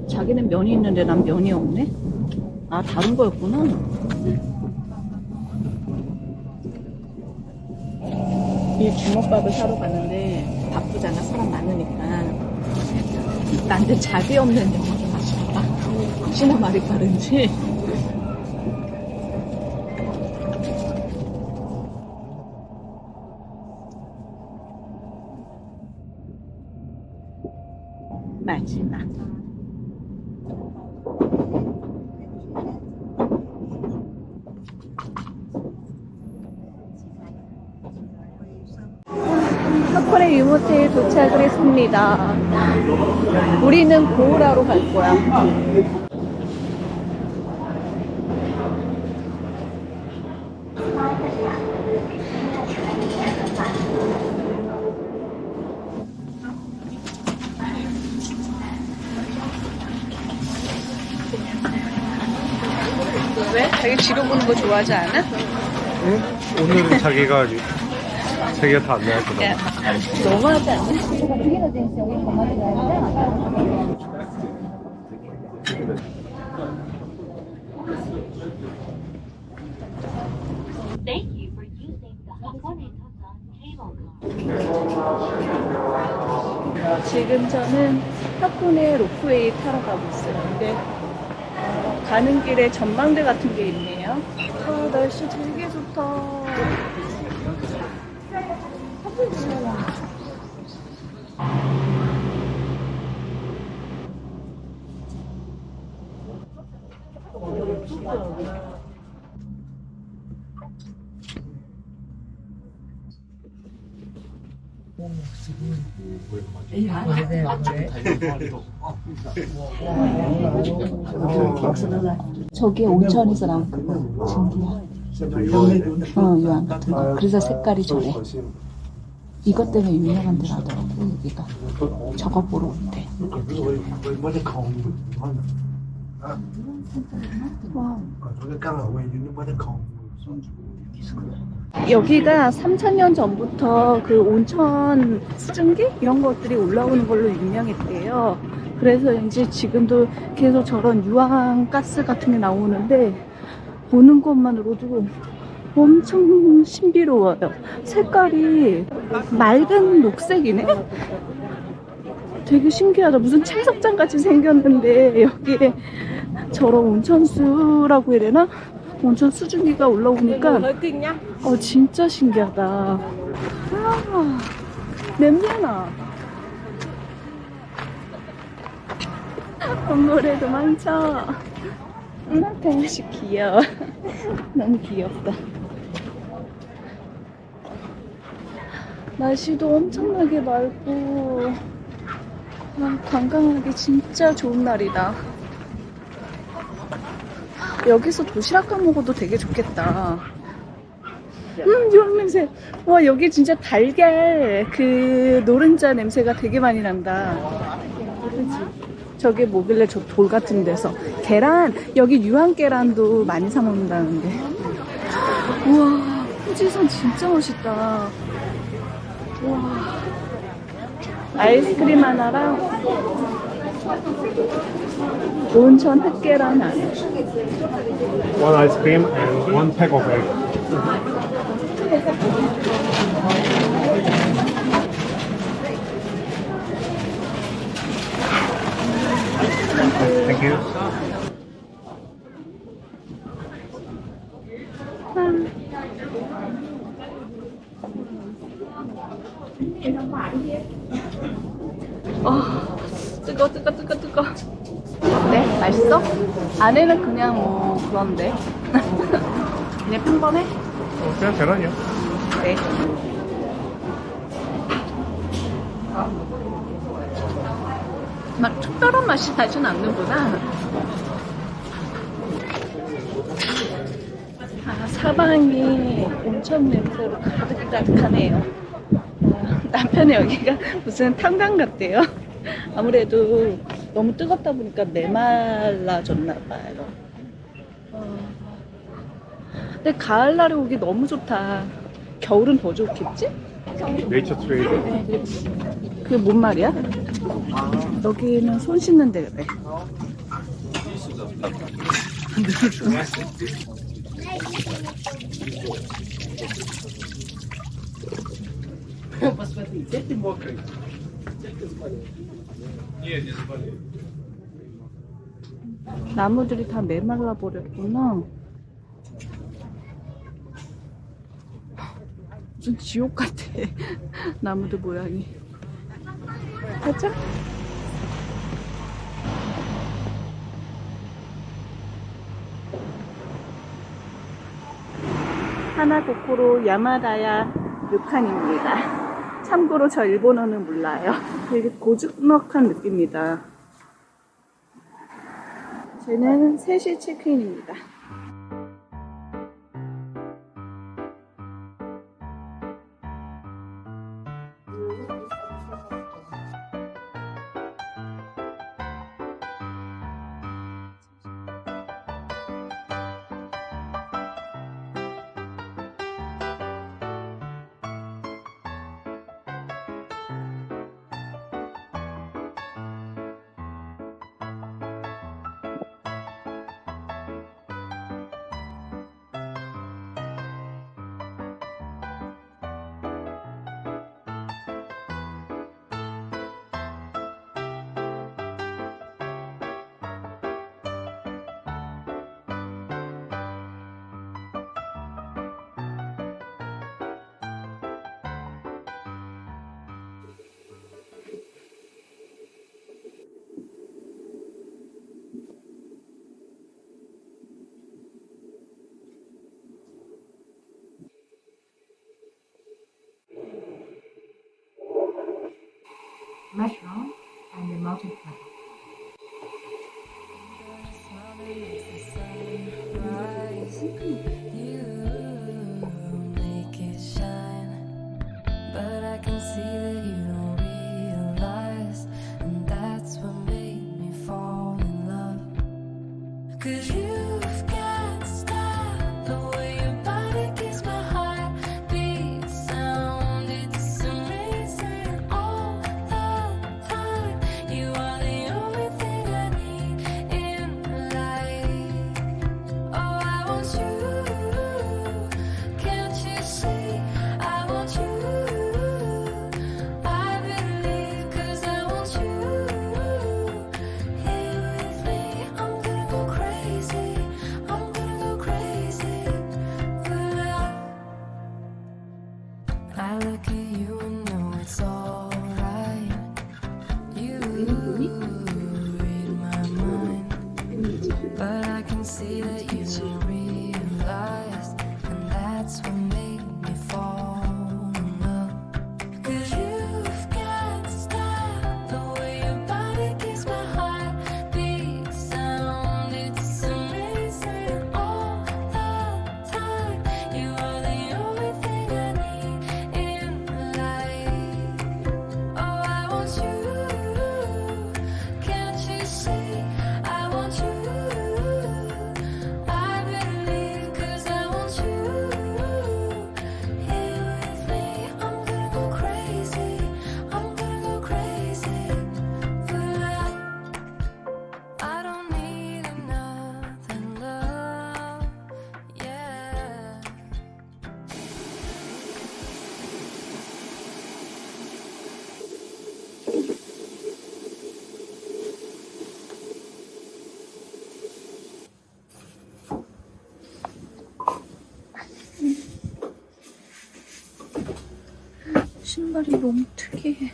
자기는 면이 있는데 난 면이 없네? 아, 다른 거였구나. 이 주먹밥을 사러 갔는데 바쁘잖아, 사람 많으니까. 나한테 자비 없는 영화를 마실까? 혹시나 말이 다른지. 마지막. 하코네 유모테에 도착을 했습니다. 우리는 고우라로 갈 거야. 왜? 자기 뒤로 보는 거 좋아하지 않아? 응? 오늘은 자기가 다 안내할 거다. 야, 너무하지 않냐? Thank you for using the Hakone Tosan cable car. 지금 저는 하코네 로프웨이 타러 가고 있어요. 근데 가는 길에 전망대 같은 게 있네요. 아, 날씨 되게 좋다. 저게 온천에서 나온 그거 진기야. 유황 같은 거. 그래서 색깔이 저래. 이것 때문에 유명한 데라더라고 여기가. 저거 보러 온대. 와. 여기가 3,000년 전부터 그 온천 수증기 이런 것들이 올라오는 걸로 유명했대요. 그래서 이제 지금도 계속 저런 유황 가스 같은 게 나오는데 보는 것만으로도 엄청 신비로워요. 색깔이 맑은 녹색이네? 되게 신기하다. 무슨 채석장 같이 생겼는데 여기에 저런 온천수라고 해야 되나? 온천 수증기가 올라오니까 진짜 신기하다. 아, 냄새나. 건물에도 많죠? 강아지 귀여워. 너무 귀엽다. 날씨도 엄청나게 맑고 관광하기 진짜 좋은 날이다. 여기서 도시락 가 먹어도 되게 좋겠다. 유황 냄새. 와, 여기 진짜 달걀 그 노른자 냄새가 되게 많이 난다. 그치? 저게 뭐길래 저 돌 같은 데서 계란, 여기 유황 계란도 많이 사 먹는다는데. 우와, 후지산 진짜 멋있다. 우와, 아이스크림 하나랑 온천 흑계란 하나. One ice cream and one pack of egg. Thank you. 뜨거. 어때? 맛있어? 안에는 그냥 뭐 그런데 그냥 평범해? 그냥 계란이야. 네. 막 특별한 맛이 나진 않는구나. 사방이 온천 냄새로 가득하네요. 남편이 여기가 무슨 탄광 같대요. 아무래도 너무 뜨겁다 보니까 메말라졌나 봐요. 근데 가을날에 오기 너무 좋다. 겨울은 더 좋겠지? Nature Trail. 그게 뭔 말이야? 여기는 손 씻는 데 그래. 나무들이 다 메말라 버렸구나. 무슨 지옥 같아. 나무들 모양이. 가자. 하나고코로 야마다야 료칸입니다. 참고로 저 일본어는 몰라요. 되게 고즈넉한 느낌이다. 쟤는 3시 체크인입니다. mushroom and the mountain plant. Make it shine, but I can see that you don't realize, and that's what made me fall in love. 'Cause you've got style, the way your body keeps my heart beat sound. It's amazing all the time. You are the only thing I need in life. Oh, I want you. Can't you see? I want you. I believe 'cause I want you. Here with me, I'm gonna go crazy. I'm gonna go crazy for love. I look at you and know it's alright. You read my mind, but I can see that you don't realize, and that's what made me fall in love. 'Cause you've got style, the way your body keeps my heart beat sound. It's amazing all the time. You are the only thing I need in life. Oh, I want you. Can't you see? I want you. I believe 'cause I want you. Here with me, I'm gonna go crazy. I'm gonna go crazy for love. I don't need another love. Yeah. 신발이 너무 특이해.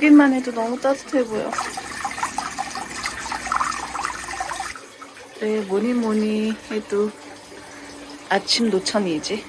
보기만 해도 너무 따뜻해 보여. 네, 뭐니 해도 아침 노천이지.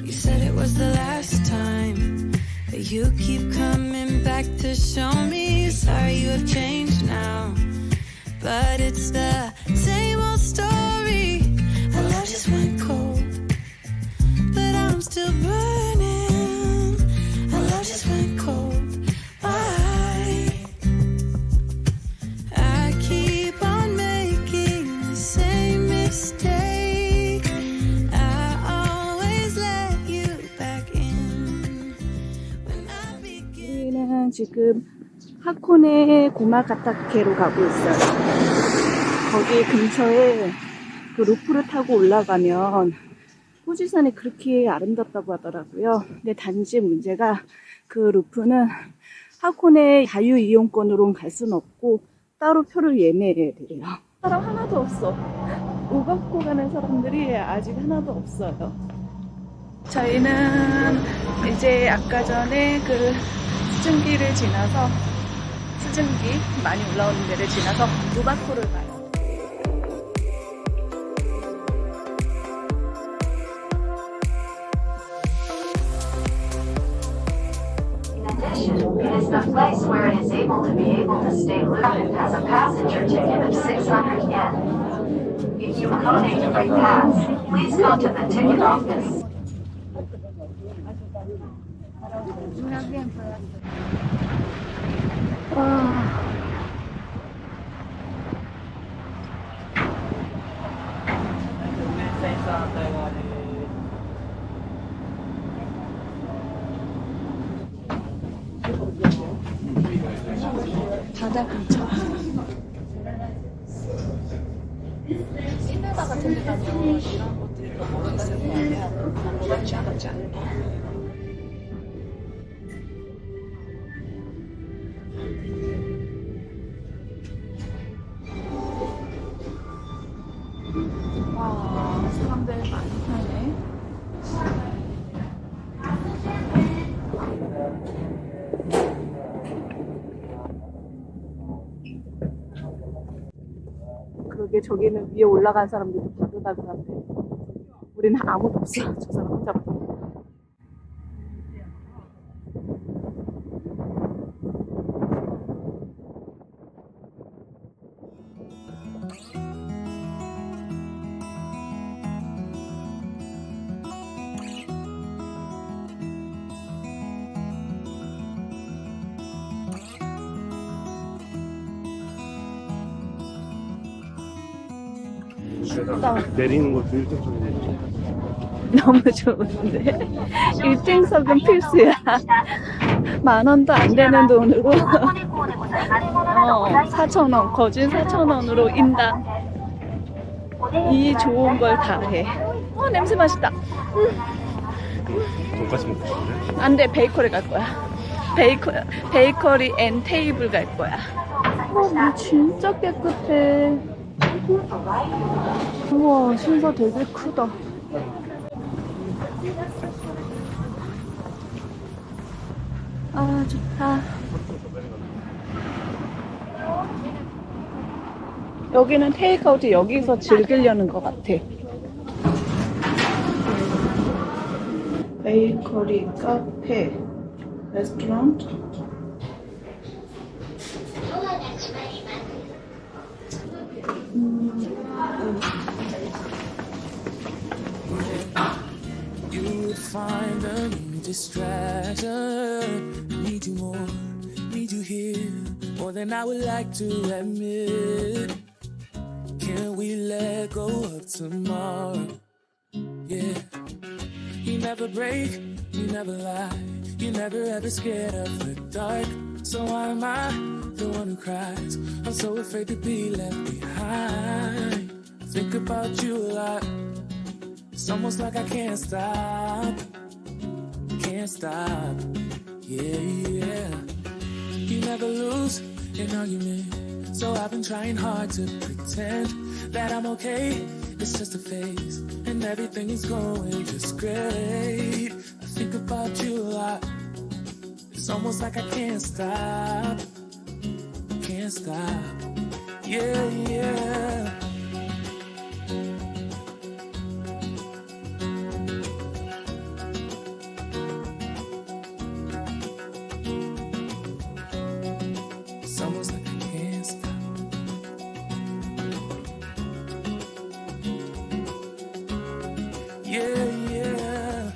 You said it was the last time, but you keep coming back to show me. Sorry you have changed now, but it's the same old story. Our love just went cold, but I'm still burning. Our love just went cold. Why? I keep on making the same mistake. I always let you back in when I begin. 우리는 지금 하코네 고마가타케로 가고 있어요. 거기 근처에 그 루프를 타고 올라가면 후지산이 그렇게 아름답다고 하더라고요. 근데 단지 문제가 그 루프는 하코네 자유 이용권으로는 갈 수는 없고 따로 표를 예매해야 돼요. 사람 하나도 없어. 오가코 가는 사람들이 아직 하나도 없어요. 저희는 이제 아까 전에 그 수증기를 지나서 수증기 많이 올라오는 데를 지나서 우바코를 가요. It is the place where it is able to stay lucid has a passenger ticket of 600 yen. If you own a free pass, please go to the ticket office. 바다 근처. 시내바 같은 데 가면 이런 것들이 더 뭐가 있을 거 아니야. 뭐가 취하지 않을까. 와, 사람들 많이 타네. 그러게 저기는 위에 올라간 사람들도 바다다고 한데 우리는 아무도 없어. 저 사람 혼자밖에. 내리는 것도 1등석이 내리죠. 너무 좋은데 1등석은 필수야. 10,000원도 안 되는 돈으로 4,000원 거진 4,000원으로 인당 이 좋은 걸 다 해. 냄새 맛있다. 돈까스 먹고 싶네. 안돼, 베이커리 갈 거야. 베이커리 앤 테이블 갈 거야. 물 진짜 깨끗해. 우와, 신사 되게 크다. 아, 좋다. 여기는 테이크아웃이 여기서 즐기려는 것 같아. 베이커리, 카페, 레스토랑. You would find a new distraction. Need you more, need you here, more than I would like to admit. Can we let go of tomorrow? Yeah. You never break, you never lie, you never ever scared of the dark. So why am I the one who cries? I'm so afraid to be left behind. Think about you a lot. It's almost like I can't stop. Can't stop. Yeah, yeah. You never lose an argument. So I've been trying hard to pretend that I'm okay. It's just a phase, and everything is going just great. I think about you a lot. It's almost like I can't stop. Can't stop. Yeah, yeah. It's almost like I can't stop. Yeah, yeah.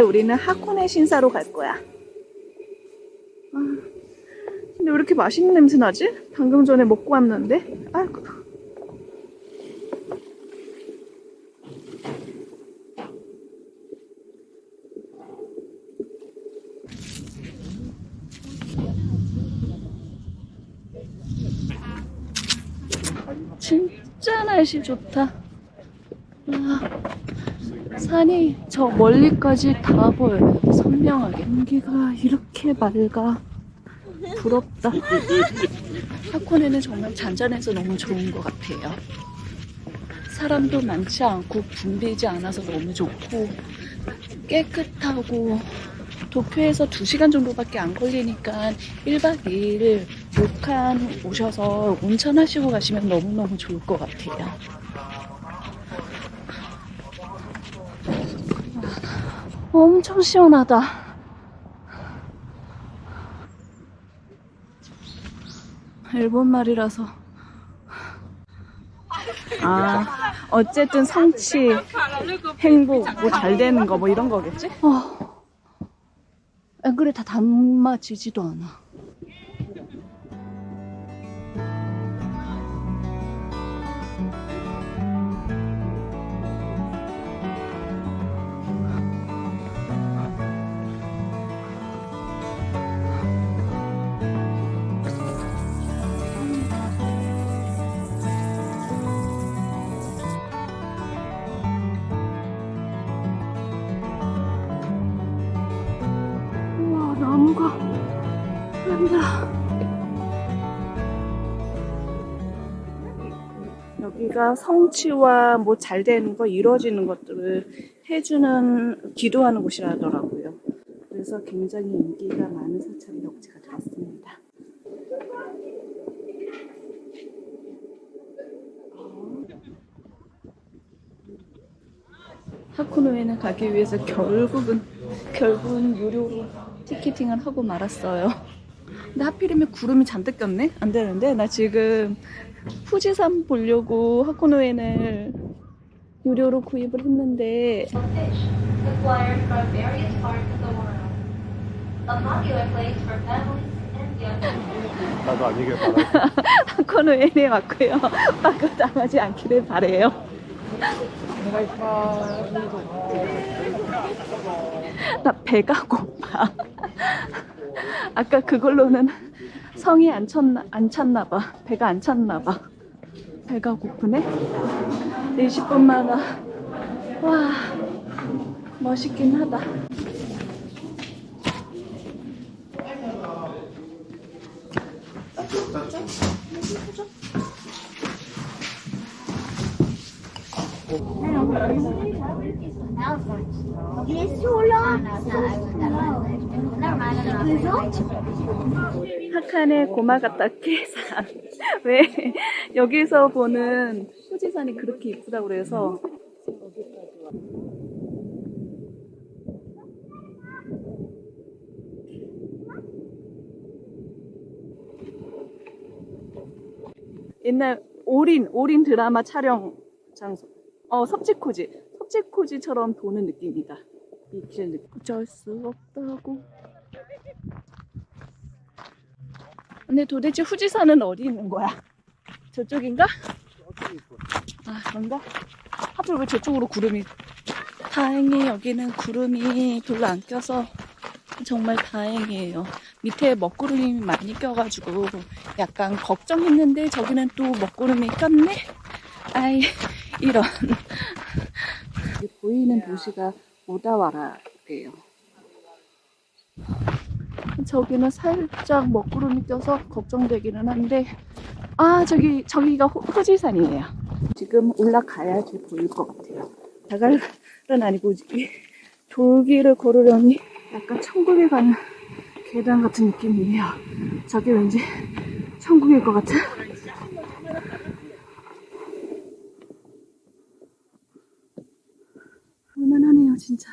우리는 하코네 신사로 갈 거야. 근데 왜 이렇게 맛있는 냄새 나지? 방금 전에 먹고 왔는데. 아이고. 진짜 날씨 좋다. 산이 저 멀리까지 다 보여요. 선명하게. 공기가 이렇게 맑아. 부럽다. 하코네는 정말 잔잔해서 너무 좋은 것 같아요. 사람도 많지 않고 붐비지 않아서 너무 좋고 깨끗하고 도쿄에서 2시간 정도밖에 안 걸리니까 1박 2일 료칸 오셔서 온천하시고 가시면 너무너무 좋을 것 같아요. 엄청 시원하다. 일본 말이라서. 어쨌든 성취, 행복, 뭐 잘 되는 거 뭐 이런 거겠지? 안 그래, 다 담아지지도 않아. 우와, 나무가 보인다. 여기가 성취와 뭐 잘 되는 거, 이루어지는 것들을 해주는, 기도하는 곳이라더라고요. 그래서 굉장히 인기가 많은 사찰이라고 제가 들었습니다. 하코노에는 가기 위해서 결국은 유료로 티켓팅을 하고 말았어요. 근데 하필이면 구름이 잔뜩 꼈네? 안 되는데. 나 지금 후지산 보려고 하코노엔을 유료로 구입을 했는데 Suppliers from various parts of the world. A popular place for families and young people. 나도 아니길 바랄. 하코노엔에 왔고요. 빠꾸 당하지 않기를 바래요. 나 배가 고파. 아까 그걸로는 성이 안 찼나 봐. 배가 안 찼나 봐. 배가 고프네. 20분 만에. 와, 멋있긴 하다. 하칸의 고마가타케산. 왜 여기서 보는 후지산이 그렇게 이쁘다고 그래서 옛날 올인 드라마 촬영 장소. 섭지코지처럼 도는 느낌이다. 이 길 느낌. 어쩔 수 없다고. 근데 도대체 후지산은 어디 있는 거야? 저쪽인가? 아, 그런가? 하필 왜 저쪽으로 구름이. 다행히 여기는 구름이 별로 안 껴서 정말 다행이에요. 밑에 먹구름이 많이 껴가지고 약간 걱정했는데 저기는 또 먹구름이 꼈네? 아이, 이런. 보이는 도시가 오다와라예요. 저기는 살짝 먹구름이 껴서 걱정되기는 한데, 아, 저기가 호지산이에요. 지금 올라가야지 보일 것 같아요. 자갈은 아니고 이 돌길을 걸으려니 약간 천국에 가는 계단 같은 느낌이에요. 저게 왠지 천국일 것 같은. 볼만하네요, 진짜.